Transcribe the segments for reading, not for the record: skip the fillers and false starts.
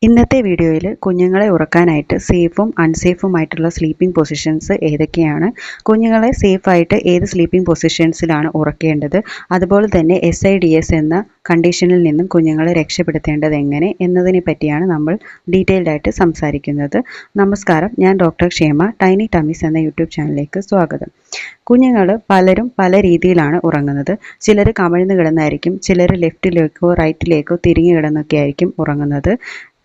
ഇന്നത്തെ വീഡിയോയിൽ കുഞ്ഞുങ്ങളെ ഉറക്കാനായിട്ട് സേഫും അൺസേഫുമായിട്ടുള്ള സ്ലീപ്പിംഗ് പൊസിഷൻസ് ഏതൊക്കെയാണ്, കുഞ്ഞുങ്ങളെ സേഫായിട്ട് ഏത് സ്ലീപ്പിംഗ് പൊസിഷൻസിലാണ് ഉറക്കേണ്ടത്, അതുപോലെ തന്നെ SIDS എന്ന കണ്ടീഷനിൽ നിന്നും കുഞ്ഞുങ്ങളെ രക്ഷപ്പെടുത്തേണ്ടത് എങ്ങനെ എന്നതിനെ പറ്റിയാണ് നമ്മൾ ഡീറ്റെയിൽഡ് ആയിട്ട് സംസാരിക്കുന്നത്. നമസ്കാരം, ഞാൻ ഡോക്ടർ ക്ഷേമ. ടൈനി ടമ്മീസ് എന്ന യൂട്യൂബ് ചാനലിലേക്ക് സ്വാഗതം. കുഞ്ഞുങ്ങൾ പലരും പല രീതിയിലാണ് ഉറങ്ങുന്നത്. ചിലർ കമിഴ്ന്ന് കിടന്നായിരിക്കും, ചിലർ ലെഫ്റ്റിലേക്കോ റൈറ്റിലേക്കോ തിരിഞ്ഞു കിടന്നൊക്കെ ആയിരിക്കും ഉറങ്ങുന്നത്.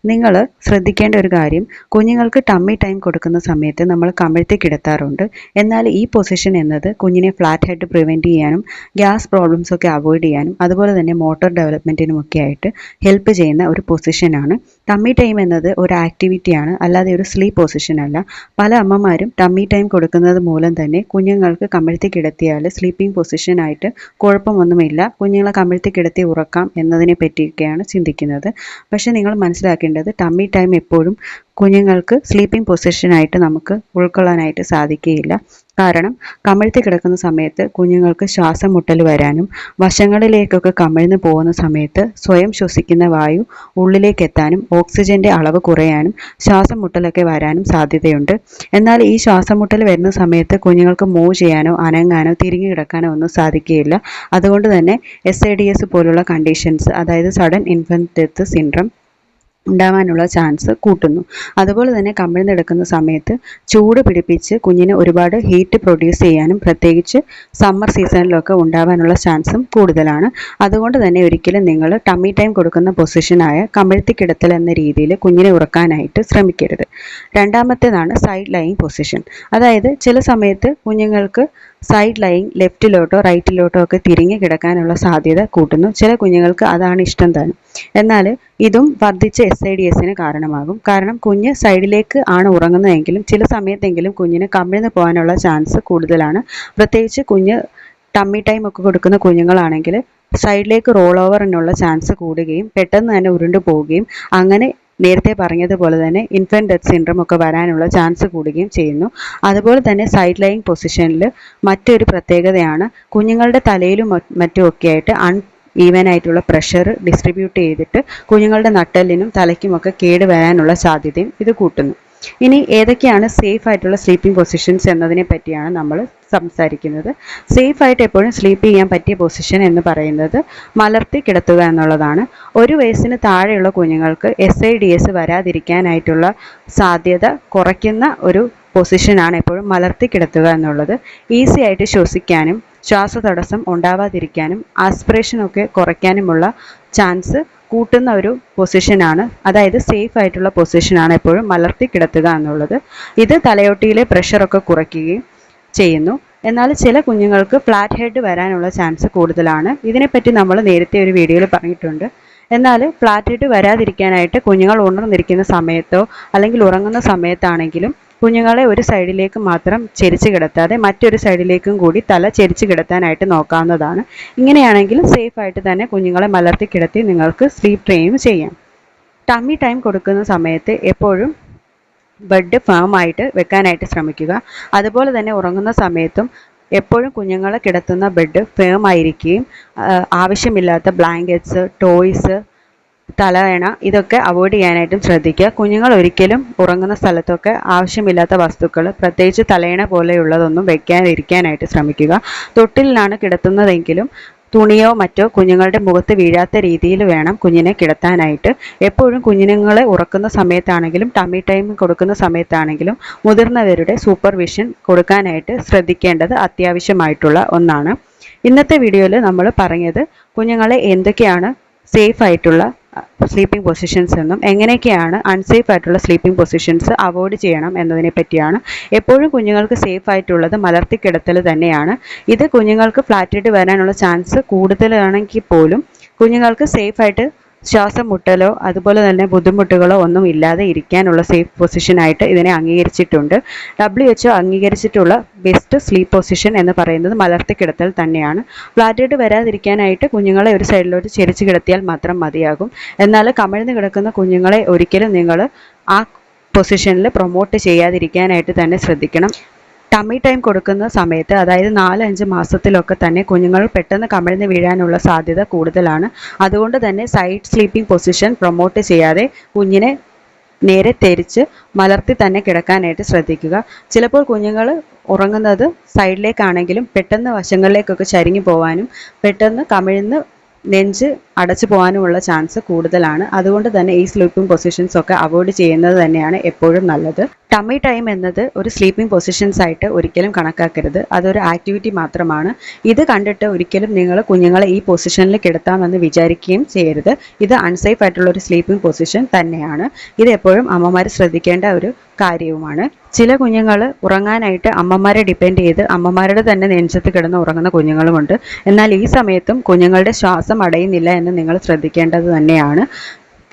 നിങ്ങൾ ശ്രദ്ധിക്കേണ്ട ഒരു കാര്യം, കുഞ്ഞുങ്ങൾക്ക് ടമ്മി ടൈം കൊടുക്കുന്ന സമയത്ത് നമ്മൾ കമിഴ്ത്തി കിടത്താറുണ്ട്. എന്നാൽ ഈ പൊസിഷൻ എന്നത് കുഞ്ഞിനെ ഫ്ലാറ്റ് ഹെഡ് പ്രിവെൻറ്റ് ചെയ്യാനും ഗ്യാസ് പ്രോബ്ലംസ് ഒക്കെ അവോയ്ഡ് ചെയ്യാനും അതുപോലെ തന്നെ മോട്ടോർ ഡെവലപ്മെൻറ്റിനുമൊക്കെ ആയിട്ട് ഹെൽപ്പ് ചെയ്യുന്ന ഒരു പൊസിഷനാണ്. ടമ്മി ടൈം എന്നത് ഒരു ആക്ടിവിറ്റിയാണ്, അല്ലാതെ ഒരു സ്ലീപ്പ് പൊസിഷൻ അല്ല. പല അമ്മമാരും ടമ്മി ടൈം കൊടുക്കുന്നത് മൂലം തന്നെ കുഞ്ഞുങ്ങൾക്ക് കമിഴ്ത്തി കിടത്തിയാൽ സ്ലീപ്പിംഗ് പൊസിഷനായിട്ട് കുഴപ്പമൊന്നുമില്ല, കുഞ്ഞുങ്ങളെ കമിഴ്ത്തി കിടത്തി ഉറക്കാം എന്നതിനെ പറ്റിയൊക്കെയാണ് ചിന്തിക്കുന്നത്. പക്ഷേ നിങ്ങൾ മനസ്സിലാക്കേണ്ടത്, ടമ്മി ടൈം എപ്പോഴും കുഞ്ഞുങ്ങൾക്ക് സ്ലീപ്പിംഗ് പൊസിഷനായിട്ട് നമുക്ക് ഉൾക്കൊള്ളാനായിട്ട് സാധിക്കുകയില്ല. കാരണം കമിഴ്ത്തി കിടക്കുന്ന സമയത്ത് കുഞ്ഞുങ്ങൾക്ക് ശ്വാസം മുട്ടൽ വരാനും വശങ്ങളിലേക്കൊക്കെ കമിഴ്ന്ന് പോകുന്ന സമയത്ത് സ്വയം ശ്വസിക്കുന്ന വായു ഉള്ളിലേക്ക് എത്താനും ഓക്സിജൻ്റെ അളവ് കുറയാനും ശ്വാസം മുട്ടലൊക്കെ വരാനും സാധ്യതയുണ്ട്. എന്നാൽ ഈ ശ്വാസം മുട്ടൽ വരുന്ന സമയത്ത് കുഞ്ഞുങ്ങൾക്ക് മൂവ് ചെയ്യാനോ അനങ്ങാനോ തിരിഞ്ഞു കിടക്കാനോ ഒന്നും സാധിക്കുകയില്ല. അതുകൊണ്ട് തന്നെ SIDS പോലുള്ള കണ്ടീഷൻസ്, അതായത് സഡൻ ഇൻഫൻറ്റ് ഡെത്ത് സിൻഡ്രം ഉണ്ടാവാനുള്ള ചാൻസ് കൂട്ടുന്നു. അതുപോലെ തന്നെ കമിഴ്ന്നെടുക്കുന്ന സമയത്ത് ചൂട് പിടിപ്പിച്ച് കുഞ്ഞിന് ഒരുപാട് ഹീറ്റ് പ്രൊഡ്യൂസ് ചെയ്യാനും പ്രത്യേകിച്ച് സമ്മർ സീസണിലൊക്കെ ഉണ്ടാവാനുള്ള ചാൻസും കൂടുതലാണ്. അതുകൊണ്ട് തന്നെ ഒരിക്കലും നിങ്ങൾ ടമ്മി ടൈം കൊടുക്കുന്ന പൊസിഷനായ കമിഴ്ത്തി കിടത്തൽ എന്ന രീതിയിൽ കുഞ്ഞിനെ ഉറക്കാനായിട്ട് ശ്രമിക്കരുത്. രണ്ടാമത്തേതാണ് സൈഡ് ലൈയിങ് പൊസിഷൻ. അതായത് ചില സമയത്ത് കുഞ്ഞുങ്ങൾക്ക് സൈഡ് ലൈയിങ് ലെഫ്റ്റിലോട്ടോ റൈറ്റിലോട്ടോ ഒക്കെ തിരിഞ്ഞ് കിടക്കാനുള്ള സാധ്യത കൂട്ടുന്നു. ചില കുഞ്ഞുങ്ങൾക്ക് അതാണ് ഇഷ്ടം താനും. എന്നാൽ ഇതും വർദ്ധിച്ച SIDSന് കാരണമാകും. കാരണം കുഞ്ഞ് സൈഡിലേക്ക് ആണ് ഉറങ്ങുന്നതെങ്കിലും ചില സമയത്തെങ്കിലും കുഞ്ഞിന് കമിഴ്ന്ന് പോകാനുള്ള ചാൻസ് കൂടുതലാണ്. പ്രത്യേകിച്ച് കുഞ്ഞ് ടമ്മി ടൈം ഒക്കെ കൊടുക്കുന്ന കുഞ്ഞുങ്ങളാണെങ്കിൽ സൈഡിലേക്ക് റോൾ ഓവറിനുള്ള ചാൻസ് കൂടുകയും പെട്ടെന്ന് തന്നെ ഉരുണ്ടു പോവുകയും അങ്ങനെ നേരത്തെ പറഞ്ഞതുപോലെ തന്നെ ഇൻഫൻറ്റ് ഡെത്ത് സിൻഡ്രം ഒക്കെ വരാനുള്ള ചാൻസ് കൂടുകയും ചെയ്യുന്നു. അതുപോലെ തന്നെ സൈഡ് ലൈയിങ് പൊസിഷനിൽ മറ്റൊരു പ്രത്യേകതയാണ്, കുഞ്ഞുങ്ങളുടെ തലയിലും മറ്റുമൊക്കെ ആയിട്ട് ഈവൻ ആയിട്ടുള്ള പ്രഷർ ഡിസ്ട്രിബ്യൂട്ട് ചെയ്തിട്ട് കുഞ്ഞുങ്ങളുടെ നട്ടെല്ലിനും തലയ്ക്കുമൊക്കെ കേട് വരാനുള്ള സാധ്യതയും ഇത് കൂട്ടുന്നു. ഇനി ഏതൊക്കെയാണ് സേഫ് ആയിട്ടുള്ള സ്ലീപ്പിംഗ് പൊസിഷൻസ് എന്നതിനെ പറ്റിയാണ് നമ്മൾ സംസാരിക്കുന്നത്. സേഫായിട്ട് എപ്പോഴും സ്ലീപ്പ് ചെയ്യാൻ പറ്റിയ പൊസിഷൻ എന്ന് പറയുന്നത് മലർത്തി കിടത്തുക എന്നുള്ളതാണ്. 1 വയസ്സിന് താഴെയുള്ള കുഞ്ഞുങ്ങൾക്ക് SIDS വരാതിരിക്കാനായിട്ടുള്ള സാധ്യത കുറയ്ക്കുന്ന ഒരു പൊസിഷനാണ് എപ്പോഴും മലർത്തി കിടത്തുക എന്നുള്ളത്. ഈസി ആയിട്ട് ശ്വസിക്കാനും ശ്വാസതടസ്സം ഉണ്ടാവാതിരിക്കാനും ആസ്പിറേഷനൊക്കെ കുറയ്ക്കാനുമുള്ള ചാൻസ് കൂട്ടുന്ന ഒരു പൊസിഷനാണ്, അതായത് സേഫ് ആയിട്ടുള്ള പൊസിഷനാണ് എപ്പോഴും മലർത്തി കിടത്തുക എന്നുള്ളത്. ഇത് തലയോട്ടിയിലെ പ്രഷറൊക്കെ കുറയ്ക്കുകയും ചെയ്യുന്നു. എന്നാൽ ചില കുഞ്ഞുങ്ങൾക്ക് ഫ്ലാറ്റ് ഹെഡ് വരാനുള്ള ചാൻസ് കൂടുതലാണ്. ഇതിനെപ്പറ്റി നമ്മൾ നേരത്തെ ഒരു വീഡിയോയിൽ പറഞ്ഞിട്ടുണ്ട്. എന്നാൽ ഫ്ലാറ്റ് ഹെഡ് വരാതിരിക്കാനായിട്ട് കുഞ്ഞുങ്ങൾ ഉണർന്നിരിക്കുന്ന സമയത്തോ അല്ലെങ്കിൽ ഉറങ്ങുന്ന സമയത്താണെങ്കിലും കുഞ്ഞുങ്ങളെ ഒരു സൈഡിലേക്ക് മാത്രം ചെരിച്ച് കിടത്താതെ മറ്റൊരു സൈഡിലേക്കും കൂടി തല ചെരിച്ച് കിടത്താനായിട്ട് നോക്കാവുന്നതാണ്. ഇങ്ങനെയാണെങ്കിൽ സേഫായിട്ട് തന്നെ കുഞ്ഞുങ്ങളെ മലർത്തി കിടത്തി നിങ്ങൾക്ക് സ്ലീപ്പ് ട്രെയിൻ ചെയ്യാം. ടമ്മി ടൈം കൊടുക്കുന്ന സമയത്ത് എപ്പോഴും ബെഡ് ഫേമായിട്ട് വെക്കാനായിട്ട് ശ്രമിക്കുക. അതുപോലെ തന്നെ ഉറങ്ങുന്ന സമയത്തും എപ്പോഴും കുഞ്ഞുങ്ങളെ കിടത്തുന്ന ബെഡ് ഫേമായിരിക്കുകയും ആവശ്യമില്ലാത്ത ബ്ലാങ്കറ്റ്സ്, ടോയ്സ്, തലയണ ഇതൊക്കെ അവോയ്ഡ് ചെയ്യാനായിട്ടും ശ്രദ്ധിക്കുക. കുഞ്ഞുങ്ങൾ ഒരിക്കലും ഉറങ്ങുന്ന സ്ഥലത്തൊക്കെ ആവശ്യമില്ലാത്ത വസ്തുക്കൾ, പ്രത്യേകിച്ച് തലയണ പോലെയുള്ളതൊന്നും വെക്കാതിരിക്കാനായിട്ട് ശ്രമിക്കുക. തൊട്ടിലാണ് കിടത്തുന്നതെങ്കിലും തുണിയോ മറ്റോ കുഞ്ഞുങ്ങളുടെ മുഖത്ത് വീഴാത്ത രീതിയിൽ വേണം കുഞ്ഞിനെ കിടത്താനായിട്ട്. എപ്പോഴും കുഞ്ഞുങ്ങളെ ഉറക്കുന്ന സമയത്താണെങ്കിലും ടമ്മി ടൈം കൊടുക്കുന്ന സമയത്താണെങ്കിലും മുതിർന്നവരുടെ സൂപ്പർവിഷൻ കൊടുക്കാനായിട്ട് ശ്രദ്ധിക്കേണ്ടത് അത്യാവശ്യമായിട്ടുള്ള ഒന്നാണ്. ഇന്നത്തെ വീഡിയോയിൽ നമ്മൾ പറഞ്ഞത് കുഞ്ഞുങ്ങളെ എന്തൊക്കെയാണ് സേഫ് ആയിട്ടുള്ള സ്ലീപ്പിംഗ് പൊസിഷൻസ് എന്നും എങ്ങനെയൊക്കെയാണ് അൺസേഫ് ആയിട്ടുള്ള സ്ലീപ്പിംഗ് പൊസിഷൻസ് അവോയ്ഡ് ചെയ്യണം എന്നതിനെ പറ്റിയാണ്. എപ്പോഴും കുഞ്ഞുങ്ങൾക്ക് സേഫ് ആയിട്ടുള്ളത് മലർത്തി കിടത്തൽ തന്നെയാണ്. ഇത് കുഞ്ഞുങ്ങൾക്ക് ഫ്ലാറ്റ് ഹെഡ് വരാനുള്ള ചാൻസ് കൂടുതലാണെങ്കിൽ പോലും കുഞ്ഞുങ്ങൾക്ക് സേഫായിട്ട് ശ്വാസം മുട്ടലോ അതുപോലെ തന്നെ ബുദ്ധിമുട്ടുകളോ ഒന്നും ഇല്ലാതെ ഇരിക്കാനുള്ള സേഫ് പൊസിഷനായിട്ട് ഇതിനെ അംഗീകരിച്ചിട്ടുണ്ട്. WHO അംഗീകരിച്ചിട്ടുള്ള ബെസ്റ്റ് സ്ലീപ്പ് പൊസിഷൻ എന്ന് പറയുന്നത് മലർത്തി കിടത്തൽ തന്നെയാണ്. ഫ്ലാറ്റ് ഹെഡ് വരാതിരിക്കാനായിട്ട് കുഞ്ഞുങ്ങളെ ഒരു സൈഡിലോട്ട് ചെരിച്ച് കിടത്തിയാൽ മാത്രം മതിയാകും. എന്നാൽ കമിഴ്ന്ന് കിടക്കുന്ന കുഞ്ഞുങ്ങളെ ഒരിക്കലും നിങ്ങൾ ആ പൊസിഷനിൽ പ്രൊമോട്ട് ചെയ്യാതിരിക്കാനായിട്ട് തന്നെ ശ്രദ്ധിക്കണം. ടമ്മി ടൈം കൊടുക്കുന്ന സമയത്ത് അതായത് 4-5 മാസത്തിലൊക്കെ തന്നെ കുഞ്ഞുങ്ങൾ പെട്ടെന്ന് കമിഴ്ന്ന് വീഴാനുള്ള സാധ്യത കൂടുതലാണ്. അതുകൊണ്ട് തന്നെ സൈഡ് സ്ലീപ്പിംഗ് പൊസിഷൻ പ്രൊമോട്ട് ചെയ്യാതെ കുഞ്ഞിനെ നേരെ തിരിച്ച് മലർത്തി തന്നെ കിടക്കാനായിട്ട് ശ്രദ്ധിക്കുക. ചിലപ്പോൾ കുഞ്ഞുങ്ങൾ ഉറങ്ങുന്നത് സൈഡിലേക്കാണെങ്കിലും പെട്ടെന്ന് വശങ്ങളിലേക്കൊക്കെ ചരിഞ്ഞു പോകാനും പെട്ടെന്ന് കമിഴ്ന്ന് നെഞ്ച് അടച്ചു പോകാനുമുള്ള ചാൻസ് കൂടുതലാണ്. അതുകൊണ്ട് തന്നെ ഈ സ്ലീപ്പിംഗ് പൊസിഷൻസ് ഒക്കെ അവോയ്ഡ് ചെയ്യുന്നത് തന്നെയാണ് എപ്പോഴും നല്ലത്. ടമ്മി ടൈം എന്നത് ഒരു സ്ലീപ്പിംഗ് പൊസിഷൻസ് ആയിട്ട് ഒരിക്കലും കണക്കാക്കരുത്. അതൊരു ആക്ടിവിറ്റി മാത്രമാണ്. ഇത് കണ്ടിട്ട് ഒരിക്കലും നിങ്ങൾ കുഞ്ഞുങ്ങളെ ഈ പൊസിഷനിൽ കിടത്താമെന്ന് വിചാരിക്കുകയും ചെയ്യരുത്. ഇത് അൺസേഫ് ആയിട്ടുള്ള ഒരു സ്ലീപ്പിംഗ് പൊസിഷൻ തന്നെയാണ്. ഇത് എപ്പോഴും അമ്മമാർ ശ്രദ്ധിക്കേണ്ട ഒരു കാര്യവുമാണ്. ചില കുഞ്ഞുങ്ങൾ ഉറങ്ങാനായിട്ട് അമ്മമാരെ ഡിപ്പെൻഡ് ചെയ്ത് അമ്മമാരുടെ തന്നെ നെഞ്ചത്ത് കിടന്ന് ഉറങ്ങുന്ന കുഞ്ഞുങ്ങളുമുണ്ട്. എന്നാൽ ഈ സമയത്തും കുഞ്ഞുങ്ങളുടെ ശ്വാസം അടയുന്നില്ല എന്ന് നിങ്ങൾ ശ്രദ്ധിക്കേണ്ടത് തന്നെയാണ്.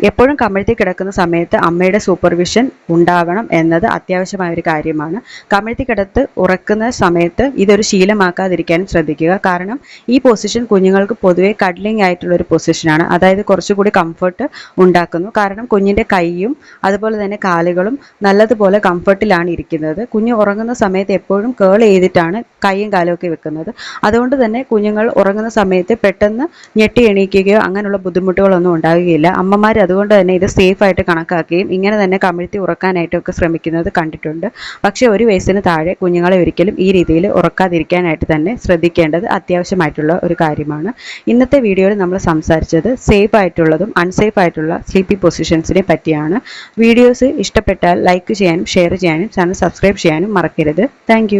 എപ്പോഴും കമിഴ്ത്തി കിടക്കുന്ന സമയത്ത് അമ്മയുടെ സൂപ്പർവിഷൻ ഉണ്ടാകണം എന്നത് അത്യാവശ്യമായ ഒരു കാര്യമാണ്. കമിഴ്ത്തി കിടത്ത് ഉറക്കുന്ന സമയത്ത് ഇതൊരു ശീലമാക്കാതിരിക്കാനും ശ്രദ്ധിക്കുക. കാരണം ഈ പൊസിഷൻ കുഞ്ഞുങ്ങൾക്ക് പൊതുവെ കഡ്ലിംഗ് ആയിട്ടുള്ളൊരു പൊസിഷനാണ്. അതായത് കുറച്ചുകൂടി കംഫർട്ട് ഉണ്ടാക്കുന്നു. കാരണം കുഞ്ഞിൻ്റെ കൈയും അതുപോലെ തന്നെ കാലുകളും നല്ലതുപോലെ കംഫർട്ടിലാണ് ഇരിക്കുന്നത്. കുഞ്ഞ് ഉറങ്ങുന്ന സമയത്ത് എപ്പോഴും കേൾ ചെയ്തിട്ടാണ് കൈയും കാലും ഒക്കെ വെക്കുന്നത്. അതുകൊണ്ട് തന്നെ കുഞ്ഞുങ്ങൾ ഉറങ്ങുന്ന സമയത്ത് പെട്ടെന്ന് ഞെട്ടി എണീക്കുകയോ അങ്ങനെയുള്ള ബുദ്ധിമുട്ടുകളൊന്നും ഉണ്ടാവുകയില്ല. അമ്മമാർ അതുകൊണ്ട് തന്നെ ഇത് സേഫ് ആയിട്ട് കണക്കാക്കുകയും ഇങ്ങനെ തന്നെ കമിഴ്ത്തി ഉറക്കാനായിട്ടൊക്കെ ശ്രമിക്കുന്നത് കണ്ടിട്ടുണ്ട്. പക്ഷേ 1 വയസ്സിന് താഴെ കുഞ്ഞുങ്ങളെ ഒരിക്കലും ഈ രീതിയിൽ ഉറക്കാതിരിക്കാനായിട്ട് തന്നെ ശ്രദ്ധിക്കേണ്ടത് അത്യാവശ്യമായിട്ടുള്ള ഒരു കാര്യമാണ്. ഇന്നത്തെ വീഡിയോയിൽ നമ്മൾ സംസാരിച്ചത് സേഫ് ആയിട്ടുള്ളതും അൺസേഫ് ആയിട്ടുള്ള സ്ലീപ്പിംഗ് പൊസിഷൻസിനെ പറ്റിയാണ്. വീഡിയോസ് ഇഷ്ടപ്പെട്ടാൽ ലൈക്ക് ചെയ്യാനും ഷെയർ ചെയ്യാനും ചാനൽ സബ്സ്ക്രൈബ് ചെയ്യാനും മറക്കരുത്. താങ്ക്